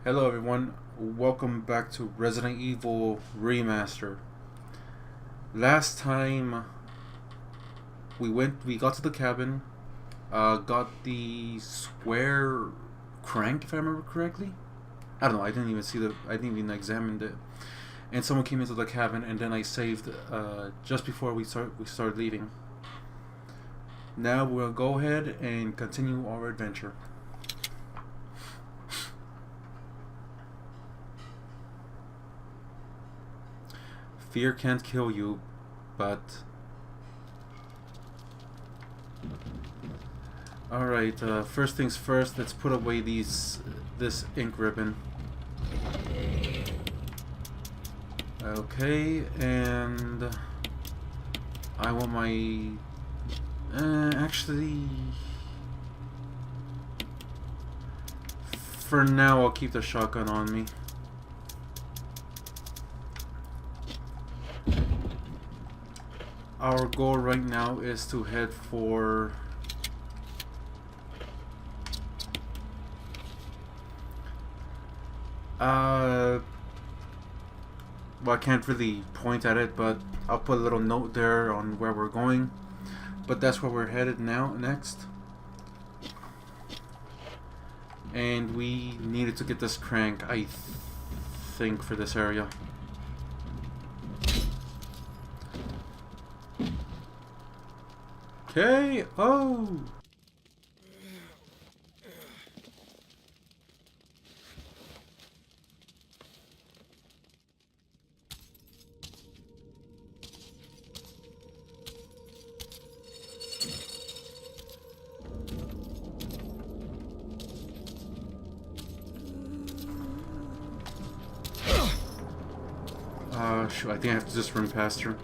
Hello everyone, welcome back to Resident Evil Remaster. Last time we got to the cabin, got the square crank if I remember correctly. I don't know, I didn't even examine it. And someone came into the cabin and then I saved just before we started leaving. Now we'll go ahead and continue our adventure. Fear can't kill you, but... Alright, first things first, let's put away this ink ribbon. Okay, and... I want my... actually... For now, I'll keep the shotgun on me. Our goal right now is to head for well, I can't really point at it, but I'll put a little note there on where we're going. But that's where we're headed next. And we needed to get this crank, I think, for this area. Okay, oh! Shoot, I think I have to just run past her.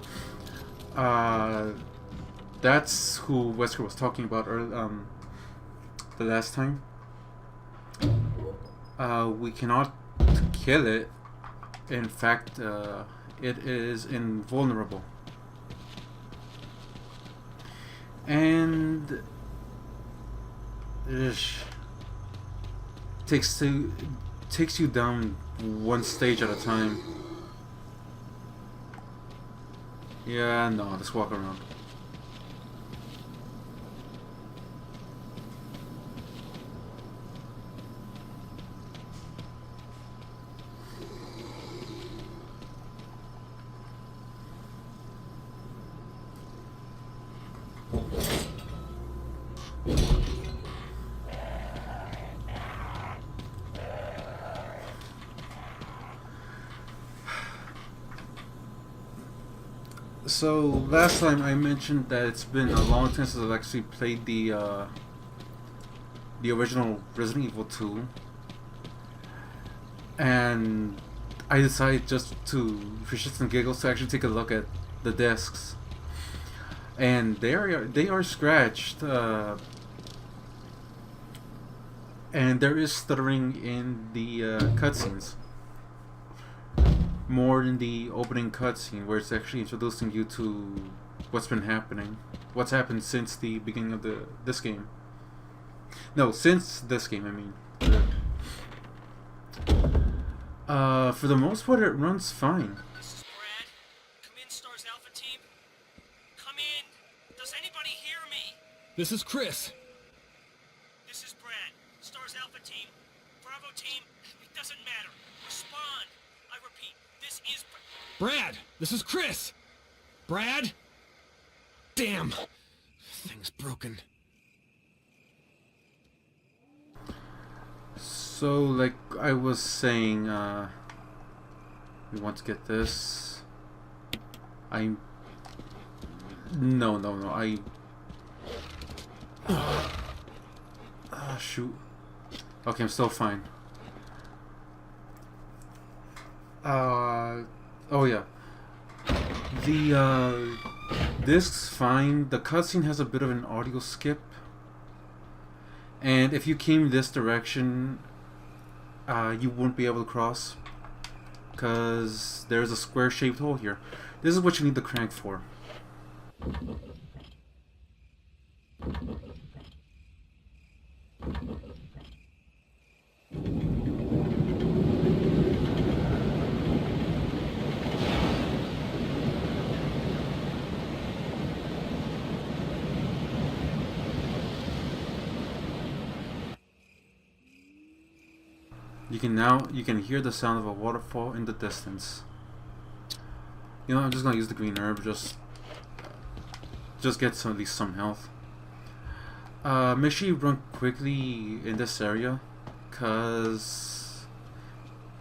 That's who Wesker was talking about the last time. We cannot kill it. In fact, it is invulnerable. And takes you down one stage at a time. Yeah, no, let's walk around. So last time I mentioned that it's been a long time since I've actually played the original Resident Evil 2, and I decided just to, for shits and giggles, to actually take a look at the discs, and they are scratched, and there is stuttering in the cutscenes. More in the opening cutscene, where it's actually introducing you to what's been happening, what's happened since the beginning of this game. No, since this game, I mean. For the most part, it runs fine. This is Brad. Come in, Stars Alpha Team. Come in. Does anybody hear me? This is Chris. This is Brad. Stars Alpha Team. Bravo Team. It doesn't matter. Respond. I repeat, this is Brad, this is Chris. Brad? Damn. Thing's broken. So, like I was saying, we want to get this. No, shoot. Okay, I'm still fine. Oh yeah. The disc's fine. The cutscene has a bit of an audio skip. And if you came this direction, you wouldn't be able to cross, because there's a square-shaped hole here. This is what you need the crank for. You can hear the sound of a waterfall in the distance. You know, I'm just gonna use the green herb, just get at least some health. Make sure you run quickly in this area, cause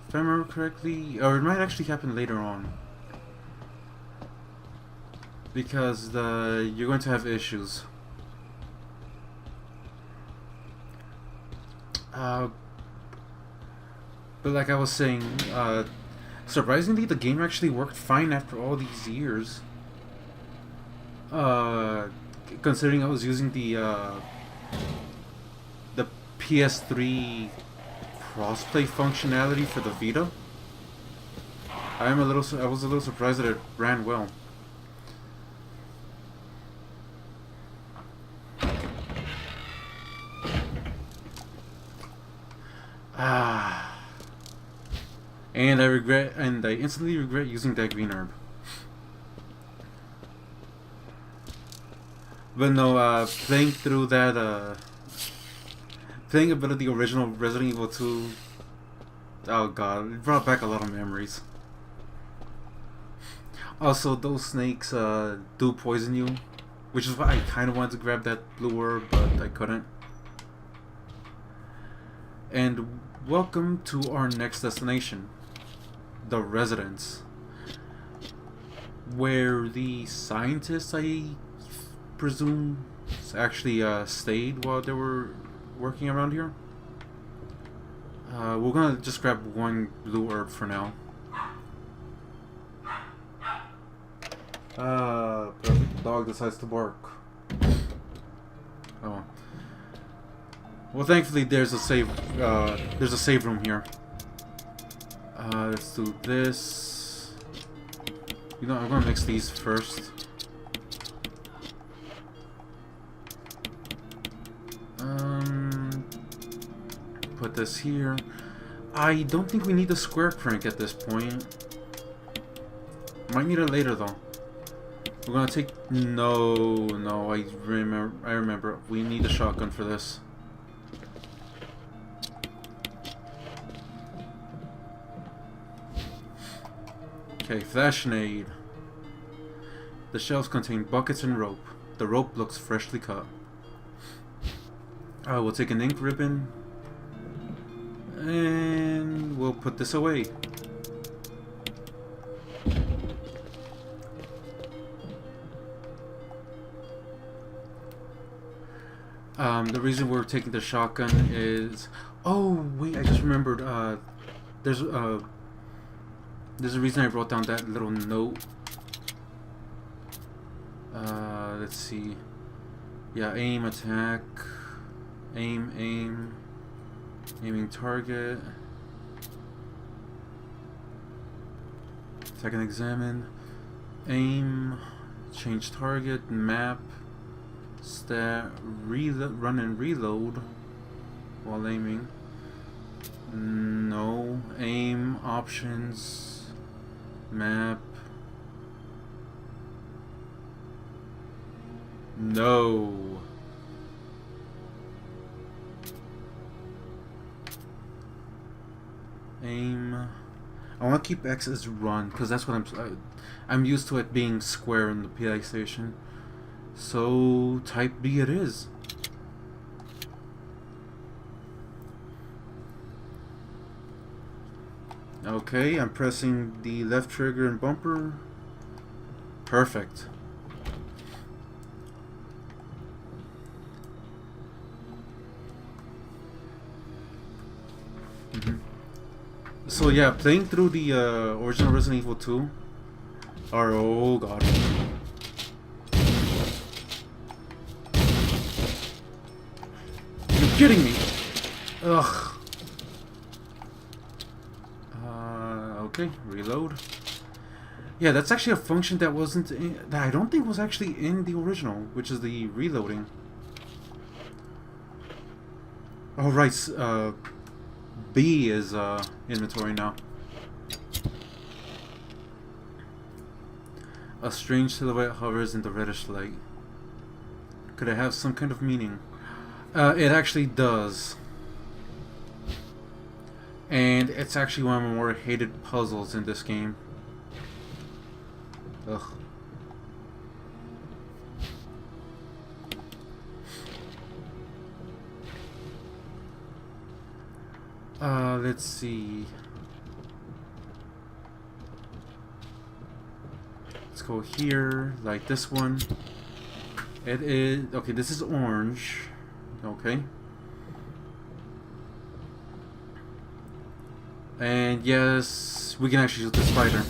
if I remember correctly, or it might actually happen later on, because you're going to have issues. But like I was saying, surprisingly, the game actually worked fine after all these years. Considering I was using the PS3 crossplay functionality for the Vita, I was a little surprised that it ran well. And I instantly regret using that green herb. But no, playing through that, playing a bit of the original Resident Evil 2, oh god, it brought back a lot of memories. Also, those snakes, do poison you, which is why I kind of wanted to grab that blue herb, but I couldn't. And welcome to our next destination, the residence, where the scientists, I presume, actually stayed while they were working around here. We're gonna just grab one blue herb for now. Perfect. The dog decides to bark. Oh. Well, thankfully there's a save room here. Let's do this. You know, I'm gonna mix these first. Put this here. I don't think we need the square crank at this point. Might need it later though. We're gonna take no. I remember. We need a shotgun for this. Okay, flashlight. The shelves contain buckets and rope. The rope looks freshly cut. We'll take an ink ribbon and we'll put this away. The reason we're taking the shotgun is... Oh, wait, I just remembered, there's a reason I wrote down that little note. Let's see. Yeah, aim, attack, aiming target, attack and examine, aim, change target, map, stat, run and reload while aiming. No, aim, options, map. No. Aim. I want to keep X as run because that's what I'm used to it being square in the PlayStation. So type B it is. Okay, I'm pressing the left trigger and bumper. Perfect. So yeah, playing through the original Resident Evil 2, oh god. You're kidding me! Ugh. Okay, reload. Yeah, that's actually a function that wasn't that I don't think was actually in the original, which is the reloading. Oh right, B is inventory now. A strange silhouette hovers in the reddish light. Could it have some kind of meaning? It actually does. And it's actually one of my more hated puzzles in this game. Ugh. Let's see. Let's go here, like this one. It is, okay, this is orange. Okay. And yes, we can actually shoot the spider.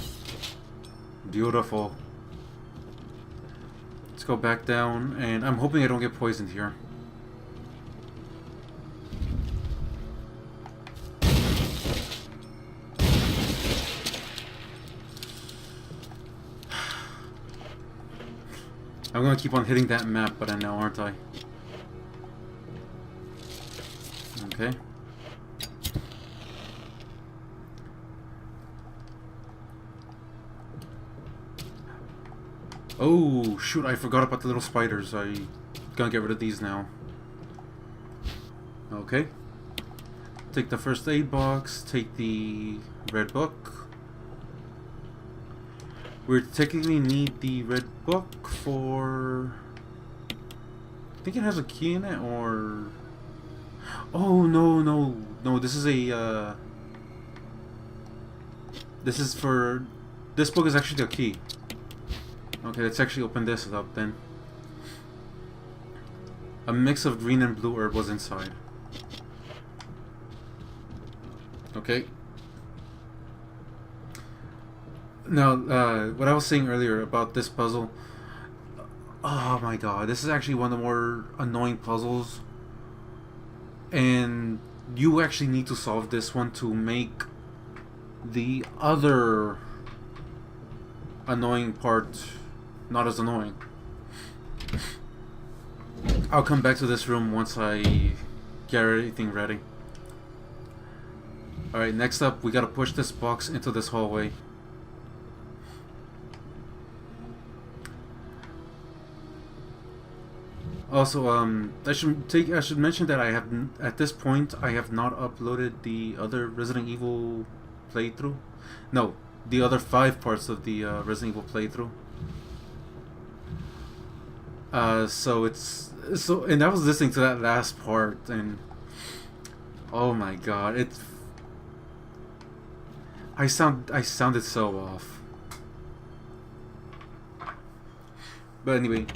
Beautiful. Let's go back down, and I'm hoping I don't get poisoned here. I'm gonna keep on hitting that map, but I know, aren't I? Okay. Oh, shoot, I forgot about the little spiders. I gonna get rid of these now. Okay. Take the first aid box, take the red book. We technically need the red book for... I think it has a key in it, or... Oh, no, this is a, This is for... This book is actually the key. Okay, let's actually open this up then. A mix of green and blue herb was inside. Okay. Now, what I was saying earlier about this puzzle, oh my god, this is actually one of the more annoying puzzles, and you actually need to solve this one to make the other annoying part not as annoying. I'll come back to this room once I get everything ready. Alright, next up, we gotta push this box into this hallway. Also, I should mention that I have at this point I have not uploaded the other Resident Evil playthrough. No, the other 5 parts of the Resident Evil playthrough. And I was listening to that last part, and oh my god, I sounded so off. But anyway.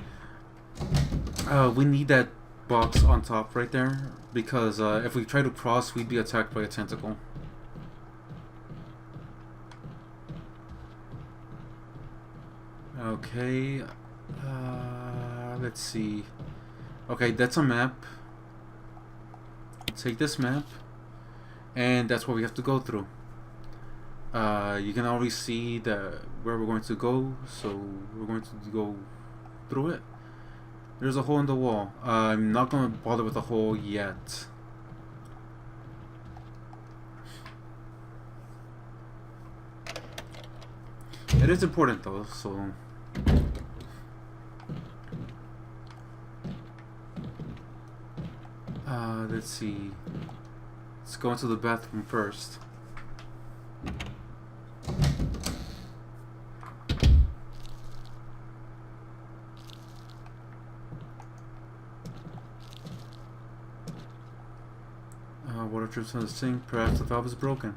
We need that box on top right there, because if we try to cross, we'd be attacked by a tentacle. Okay, let's see. Okay, that's a map. Take this map, and that's what we have to go through. You can already see where we're going to go, so we're going to go through it. There's a hole in the wall. I'm not going to bother with the hole yet. It is important though, so... let's see. Let's go into the bathroom first. Water drips from the sink. Perhaps the valve is broken.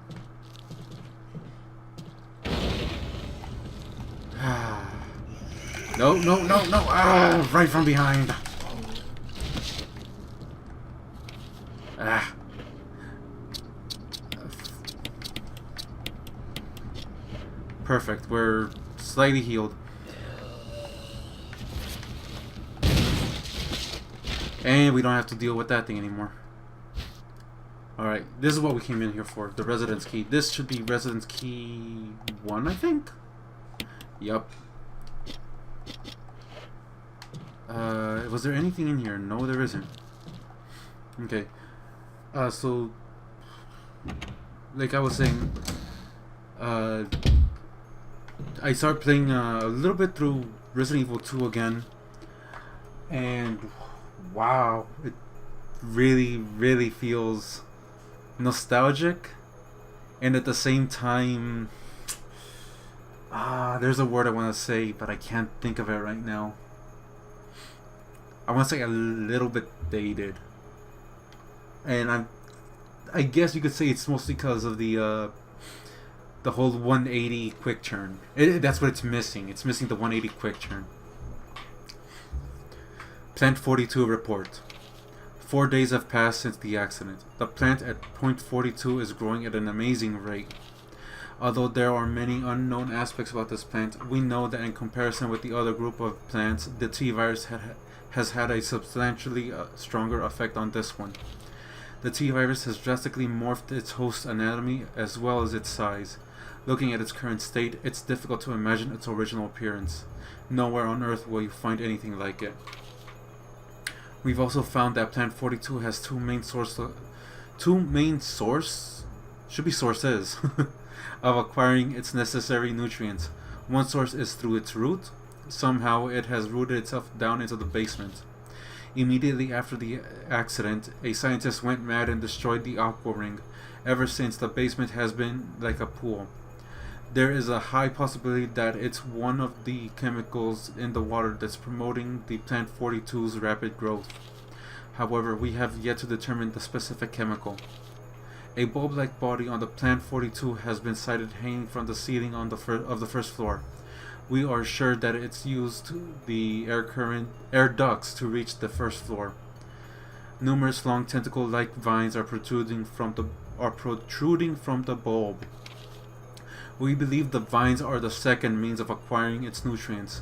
No. Ah, right from behind. Ah. Perfect. We're slightly healed. And we don't have to deal with that thing anymore. Alright, this is what we came in here for, the residence key. This should be residence key 1, I think? Yup. Was there anything in here? No, there isn't. Okay. So, like I was saying, I started playing a little bit through Resident Evil 2 again, and wow, it really feels nostalgic. and at the same time, there's a word I want to say, but I can't think of it right now. I want to say a little bit dated, and I guess you could say it's mostly because of the whole 180 quick turn. That's what it's missing. It's missing the 180 quick turn. Plant 42 report. 4 days have passed since the accident. The plant at point 42 is growing at an amazing rate. Although there are many unknown aspects about this plant, we know that in comparison with the other group of plants, the T-virus has had a substantially stronger effect on this one. The T-virus has drastically morphed its host anatomy as well as its size. Looking at its current state, it's difficult to imagine its original appearance. Nowhere on Earth will you find anything like it. We've also found that Plant 42 has two main sources of acquiring its necessary nutrients. One source is through its root. Somehow it has rooted itself down into the basement. Immediately after the accident, a scientist went mad and destroyed the aqua ring. Ever since, the basement has been like a pool. There is a high possibility that it's one of the chemicals in the water that's promoting the Plant 42's rapid growth. However, we have yet to determine the specific chemical. A bulb-like body on the Plant 42 has been sighted hanging from the ceiling on of the first floor. We are sure that it's used the air ducts to reach the first floor. Numerous long tentacle-like vines are protruding from the bulb. We believe the vines are the second means of acquiring its nutrients.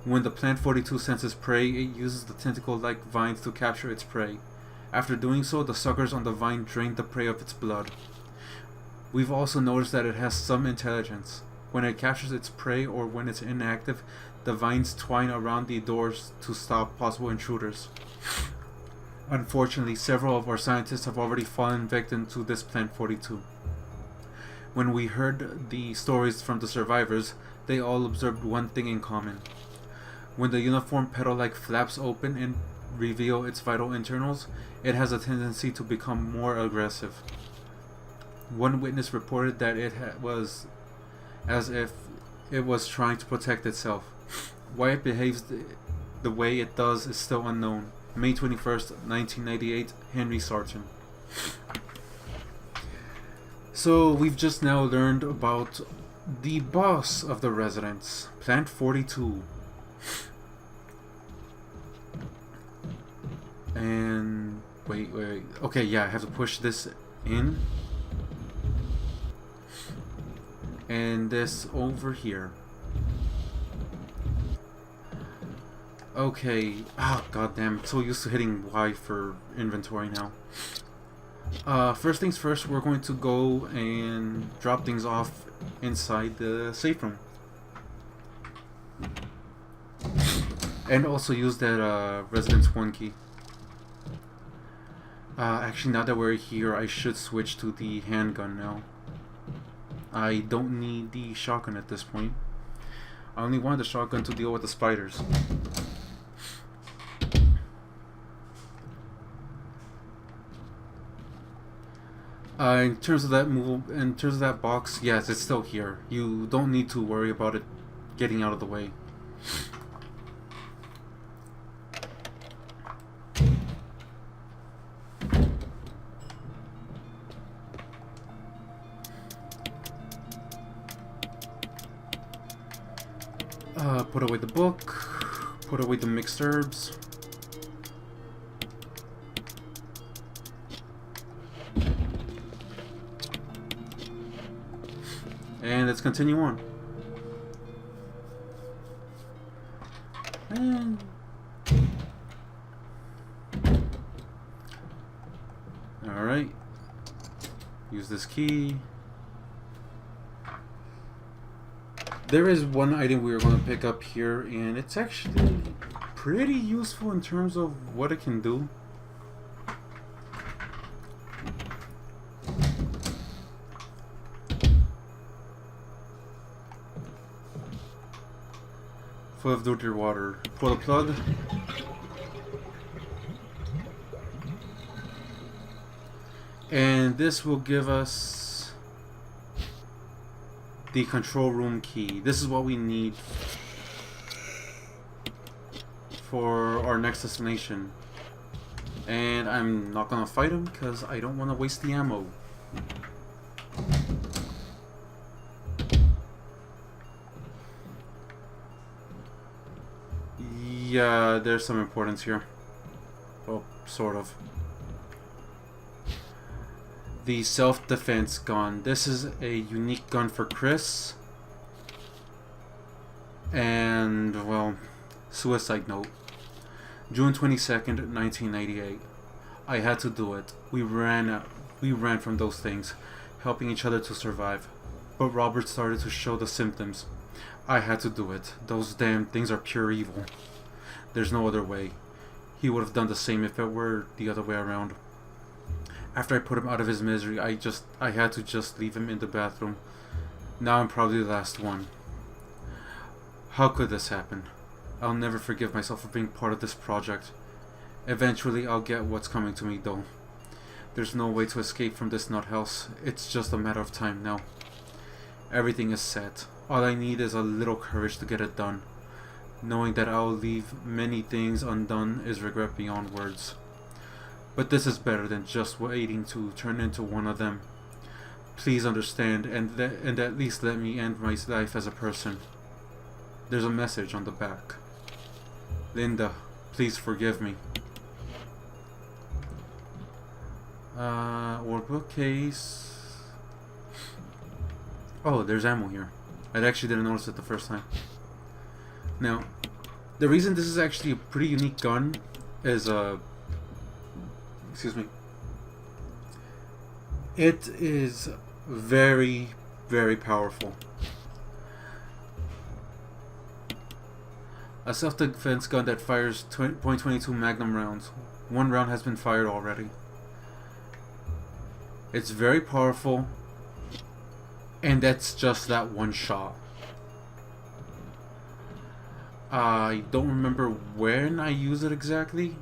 When the Plant 42 senses prey, it uses the tentacle-like vines to capture its prey. After doing so, the suckers on the vine drain the prey of its blood. We've also noticed that it has some intelligence. When it captures its prey or when it's inactive, the vines twine around the doors to stop possible intruders. Unfortunately, several of our scientists have already fallen victim to this Plant 42. When we heard the stories from the survivors, they all observed one thing in common. When the uniform petal-like flaps open and reveal its vital internals, it has a tendency to become more aggressive. One witness reported that it was as if it was trying to protect itself. Why it behaves the way it does is still unknown. May 21st, 1998, Henry Sarton. So we've just now learned about the boss of the residence, Plant 42. And wait. Okay, yeah, I have to push this in. And this over here. Okay. Goddamn. I'm so used to hitting Y for inventory now. First things first, we're going to go and drop things off inside the safe room. And also use that Residence 1 key. Actually, now that we're here, I should switch to the handgun now. I don't need the shotgun at this point. I only want the shotgun to deal with the spiders. In terms of that box, yes, it's still here. You don't need to worry about it getting out of the way. Put away the book. Put away the mixed herbs. And let's continue on. And alright. Use this key. There is one item we are going to pick up here, and it's actually pretty useful in terms of what it can do. Full of dirty water. Pull the plug. And this will give us the control room key. This is what we need for our next destination. And I'm not gonna fight him because I don't want to waste the ammo. Yeah, there's some importance here. Well, sort of. The self-defense gun. This is a unique gun for Chris. And, well, suicide note. June 22nd, 1998. I had to do it. We ran from those things, helping each other to survive. But Robert started to show the symptoms. I had to do it. Those damn things are pure evil. There's no other way. He would have done the same if it were the other way around. After I put him out of his misery, I had to just leave him in the bathroom. Now I'm probably the last one. How could this happen? I'll never forgive myself for being part of this project. Eventually I'll get what's coming to me though. There's no way to escape from this nuthouse. It's just a matter of time now. Everything is set. All I need is a little courage to get it done. Knowing that I'll leave many things undone is regret beyond words. But this is better than just waiting to turn into one of them. Please understand and at least let me end my life as a person. There's a message on the back. Linda, please forgive me. Or bookcase. Oh, there's ammo here. I actually didn't notice it the first time. Now, the reason this is actually a pretty unique gun is excuse me. It is very, very powerful. A self-defense gun that fires .22 Magnum rounds. One round has been fired already. It's very powerful, and that's just that one shot. I don't remember when I use it exactly.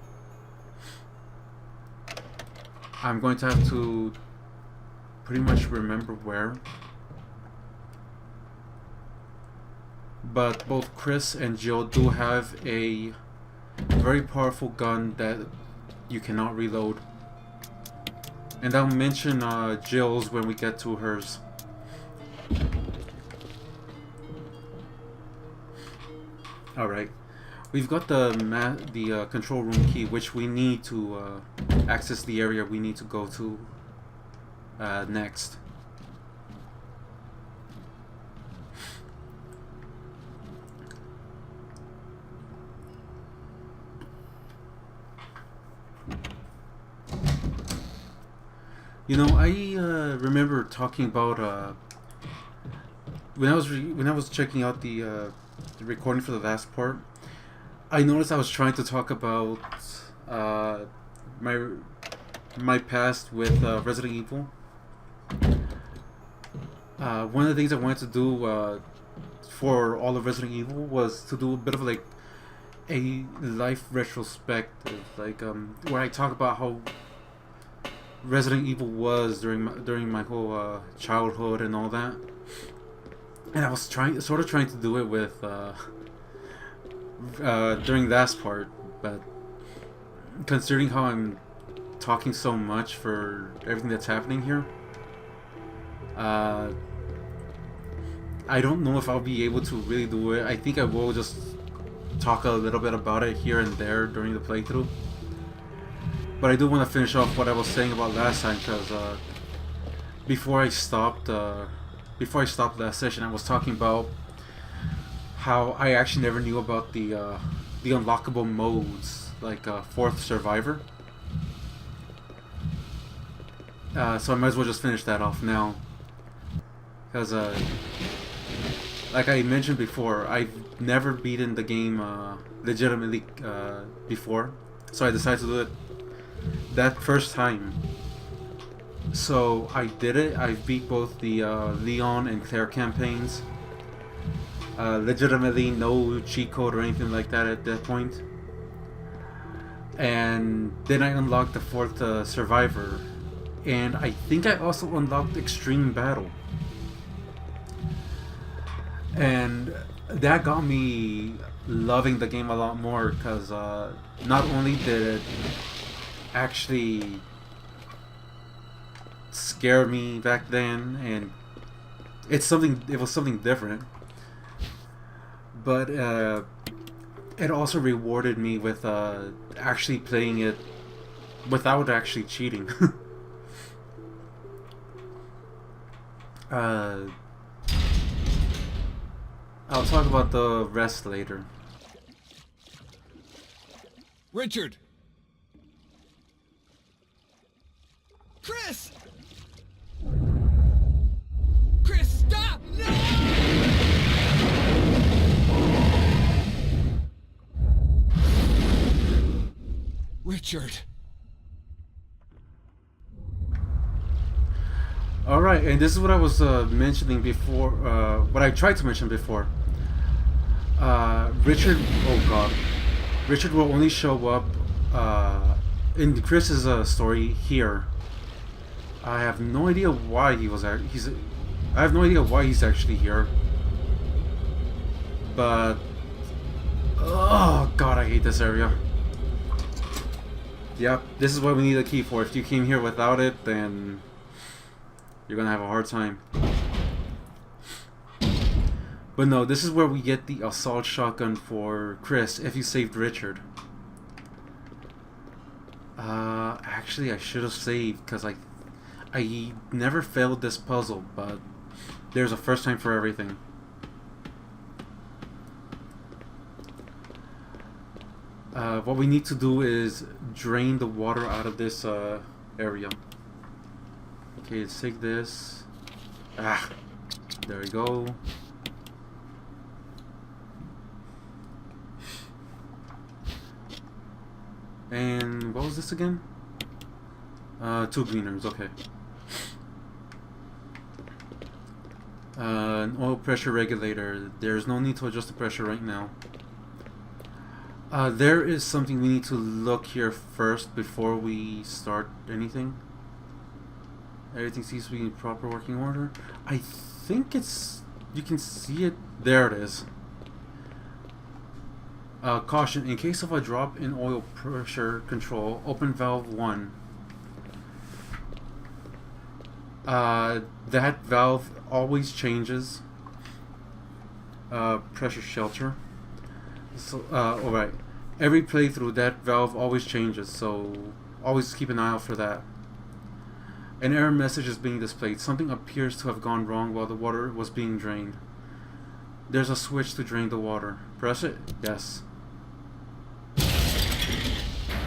I'm going to have to pretty much remember where. But both Chris and Jill do have a very powerful gun that you cannot reload. And I'll mention Jill's when we get to hers. Alright. We've got the control room key, which we need to access the area we need to go to next. You know, I remember talking about when I was checking out the recording for the last part. I noticed I was trying to talk about my past with Resident Evil. One of the things I wanted to do for all of Resident Evil was to do a bit of like a life retrospective, like where I talk about how Resident Evil was during my whole childhood and all that. And I was trying to do it with during last part, but considering how I'm talking so much for everything that's happening here, I don't know if I'll be able to really do it. I think I will just talk a little bit about it here and there during the playthrough. But I do want to finish off what I was saying about last time, because before I stopped last session, I was talking about how I actually never knew about the unlockable modes, like Fourth Survivor. So I might as well just finish that off now, because like I mentioned before, I've never beaten the game legitimately before, so I decided to do it that first time. So I did it. I beat both the Leon and Claire campaigns. Legitimately no cheat code or anything like that at that point. And then I unlocked the Fourth Survivor. And I think I also unlocked Extreme Battle. And that got me loving the game a lot more because not only did it actually scare me back then, and it was something different, but it also rewarded me with actually playing it without actually cheating. uh, I'll talk about the rest later. Richard! Chris! Chris, stop! No! Richard. Alright, and this is what I was mentioning before, what I tried to mention before. Richard, oh god. Richard will only show up in Chris's story here. I have no idea why I have no idea why he's actually here. But oh god, I hate this area. Yep, this is what we need a key for. If you came here without it, then you're gonna have a hard time. But no, this is where we get the assault shotgun for Chris if you saved Richard. Actually I should have saved because I never failed this puzzle, but there's a first time for everything. What we need to do is drain the water out of this area. Okay, let's take this. Ah, there we go. And what was this again? 2 gleaners, okay. An oil pressure regulator. There's no need to adjust the pressure right now. There is something we need to look here first before we start anything. Everything seems to be in proper working order. I think it's... you can see it. There it is. Caution, in case of a drop in oil pressure control, open valve 1. That valve always changes. Pressure shelter. So, alright. Every playthrough, that valve always changes, so always keep an eye out for that. An error message is being displayed. Something appears to have gone wrong while the water was being drained. There's a switch to drain the water. Press it? Yes.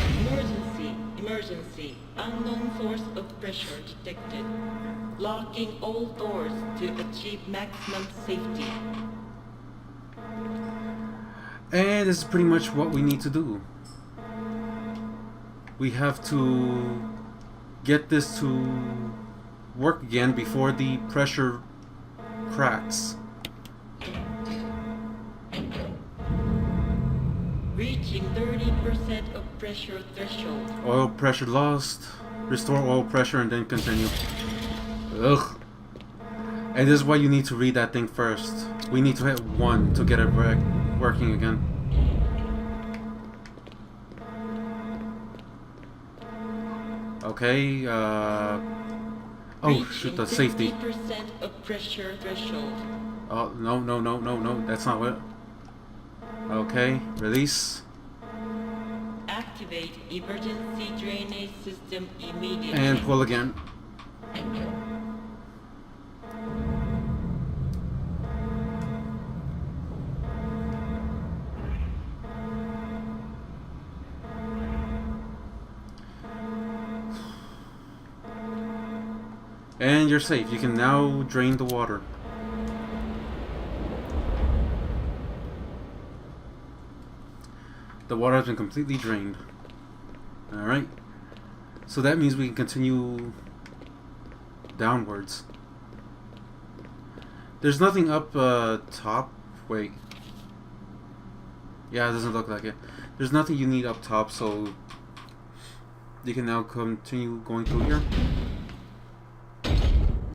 Emergency, emergency. Unknown source of pressure detected. Locking all doors to achieve maximum safety. And this is pretty much what we need to do. We have to get this to work again before the pressure cracks. Reaching 30% of pressure threshold. Oil pressure lost. Restore oil pressure and then continue. Ugh. And this is why you need to read that thing first. We need to hit 1 to get it working again. Okay, oh shoot, the safety. 50% of pressure threshold. Oh, no, that's not what. Okay, release. Activate emergency drainage system immediately. And pull again. And you're safe. You can now drain the water. The water has been completely drained. Alright. So that means we can continue downwards. There's nothing up top. Wait. Yeah, it doesn't look like it. There's nothing you need up top, so you can now continue going through here.